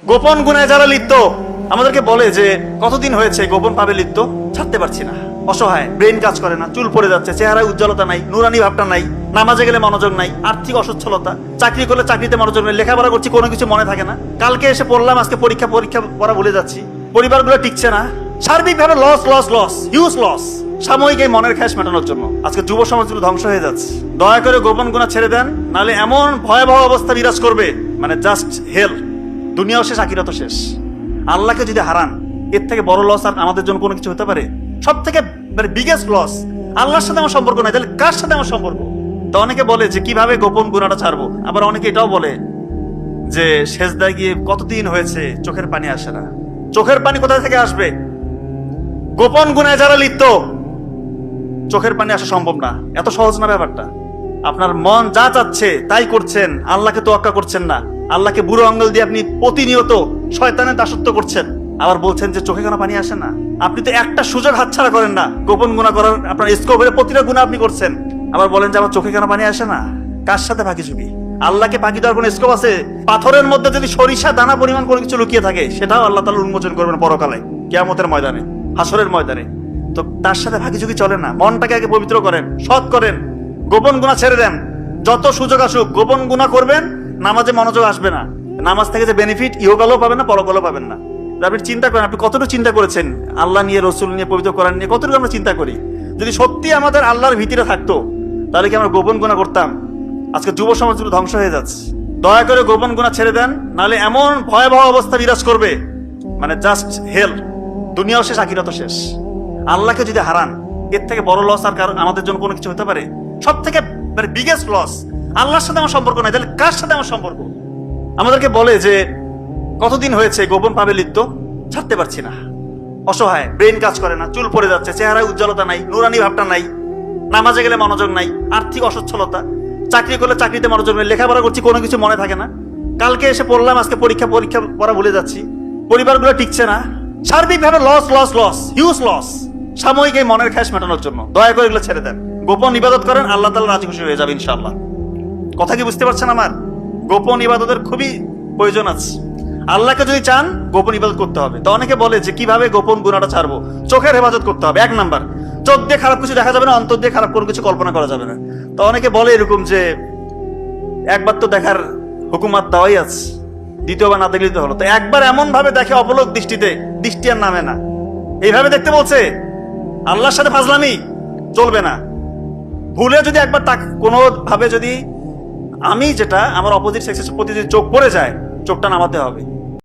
গোপন গুনায় যারা লিপ্ত আমাদেরকে বলে যে কতদিন হয়েছে গোপন পাবে লিপ্ত, ছাড়তে পারছি না, অসহায়, ব্রেন কাজ করে না, চুল পড়ে যাচ্ছে, চেহারায় উজ্জ্বলতা নাই, নুরানি ভাবটা নাই, নামাজে গেলে মনোযোগ নাই, আর্থিক অসচ্ছলতা, চাকরি করলে চাকরিতে মনোযোগ নেই, লেখাপড়া করছি কোনো কিছু মনে থাকে না, কালকে এসে পড়লাম আজকে পরীক্ষা পড়া ভুলে যাচ্ছি, পরিবারগুলো টিকছে না, সার্বিকভাবে loss loss loss, huge loss, সাময়িক এই মনের খ্যাস মেটানোর জন্য আজকে যুব সমাজগুলো ধ্বংস হয়ে যাচ্ছে। দয়া করে গোপন গুনাহ ছেড়ে দেন, নাহলে এমন ভয়াবহ অবস্থা বিরাজ করবে, মানে জাস্ট হেল, দুনিয়াও শেষ আখিরাতও শেষ। আল্লাহকে যদি হারান, এর থেকে বড় লস আর আমাদের জন্য কোনো কিছু হতে পারে? সব থেকে মানে বিগেস্ট লস। আল্লাহর সাথে আমার সম্পর্ক নাই, তাহলে কার সাথে আমার সম্পর্ক? তো অনেকে বলে যে কিভাবে গোপন গুনাহটা ছাড়বো, আবার অনেকে এটাও বলে যে সেজদায় গিয়ে কতদিন হয়েছে চোখের পানি আসে না। চোখের পানি কোথা থেকে আসবে? গোপন গুনায় যারা লিপ্ত চোখের পানি আসা সম্ভব না, এত সহজ না ব্যাপারটা। আপনার মন যা চাচ্ছে তাই করছেন, আল্লাহকে তোয়াক্কা করছেন না, আল্লাহকে বুড়ো আঙ্গুল দিয়ে আপনি প্রতিনিয়ত শয়তানের দাসত্ব করছেন, আবার বলছেন যে চোখে কেন পানি আসে না। আপনি তো একটা সুযোগ হাতছাড়া করেন না, গোপন গুনাহ করার আপনার স্কোপের প্রতিটা গুনাহ আপনি করছেন, আবার বলেন যে আমার চোখে কেন পানি আসে না। কার সাথে ফাঁকি ঝুঁকি? আল্লাহকে ফাঁকি দেওয়ার কোন স্কোপ আছে? পাথরের মধ্যে যদি সরিষা দানা পরিমাণ কোনো কিছু লুকিয়ে থাকে, সেটাও আল্লাহ তাআলা উন্মোচন করবেন পরকালে, কিয়ামতের ময়দানে, হাসরের ময়দানে। তো তার সাথে ফাঁকি ঝুঁকি চলে না। মনটাকে আগে পবিত্র করেন, সৎ করেন, গোপন গুনাহ ছেড়ে দেন। যত সুযোগ আসুক গোপন গুনাহ করবেন, নামাজে মনোযোগ আসবে না, নামাজ থেকে যে বেনিফিট ইহকালেও পাবেন না, পরকালেও পাবেন না। আপনি চিন্তা করেন, আপনি কতটুকু চিন্তা করেছেন আল্লাহ নিয়ে, রসুল নিয়ে, পবিত্র কোরআন নিয়ে, কতটুকু আমরা চিন্তা করি? যদি সত্যি আমাদের আল্লাহর ভীতিটা থাকতো, তাহলে কি আমরা গোপন গুনাহ করতাম? আজকে যুব সমাজগুলো ধ্বংস হয়ে যাচ্ছে। দয়া করে গোপন গুনাহ ছেড়ে দেন, নাহলে এমন ভয়াবহ অবস্থা বিরাজ করবে, মানে জাস্ট হেল, দুনিয়াও শেষ আখিরাতও শেষ। আল্লাহকে যদি হারান, এর থেকে বড় লস আর আমাদের জন্য কোনো কিছু হতে পারে? সব থেকে মানে বিগেস্ট লস। আল্লাহর সাথে আমার সম্পর্ক নাই, তাহলে কার সাথে আমার সম্পর্ক? আমাদেরকে বলে যে কতদিন হয়েছে গোপন পাবে লিপ্ত, ছাড়তে পারছি না, অসহায়, ব্রেন কাজ করে না, চুল পড়ে যাচ্ছে, চেহারায় উজ্জ্বলতা নাই, নুরানি ভাবটা নাই, নামাজে গেলে মনোযোগ নাই, আর্থিক অসচ্ছলতা, চাকরি করলে চাকরিতে মনোযোগ নেই, লেখাপড়া করছি কোনো কিছু মনে থাকে না, কালকে এসে পড়লাম আজকে পরীক্ষা পড়া ভুলে যাচ্ছি, পরিবারগুলো টিকছে না, সার্বিকভাবে loss loss loss, huge loss, সাময়িক এই মনের খ্যাস মেটানোর জন্য। দয়া করে এগুলো ছেড়ে দেন, গোপন ইবাদত করেন, আল্লাহ তাআলা রাজি খুশি হয়ে যাবে ইনশাআল্লাহ। কথা কি বুঝতে পারছেন আমার? গোপন ইবাদতের খুবই প্রয়োজন আছে। আল্লাহকে যদি চান, গোপন ইবাদত করতে হবে। তো অনেকে বলে যে কিভাবে গোপন গুনাহটা ছাড়বো? চোখের হেফাজত করতে হবে। 1 নাম্বার, চোখ দিয়ে খারাপ কিছু দেখা যাবে না, অন্তর দিয়ে খারাপ কোনো কিছু কল্পনা করা যাবে না। তো অনেকে বলে এরকম যে একবার তো দেখার হুকুমাত দেওয়াই আছে, দ্বিতীয়বার না দেখলে তো হলো। তো একবার এমন ভাবে দেখে অপলক দৃষ্টিতে, দৃষ্টি আর নামে না, এইভাবে দেখতে বলছে। আল্লাহর সাথে ফাজলামি চলবে না। ভুলে যদি একবার কোনো ভাবে যদি আমি যেটা আমার অপোজিট সেক্সের প্রতি যদি চোখ পড়ে যায়, চোখটা নামাতে হবে।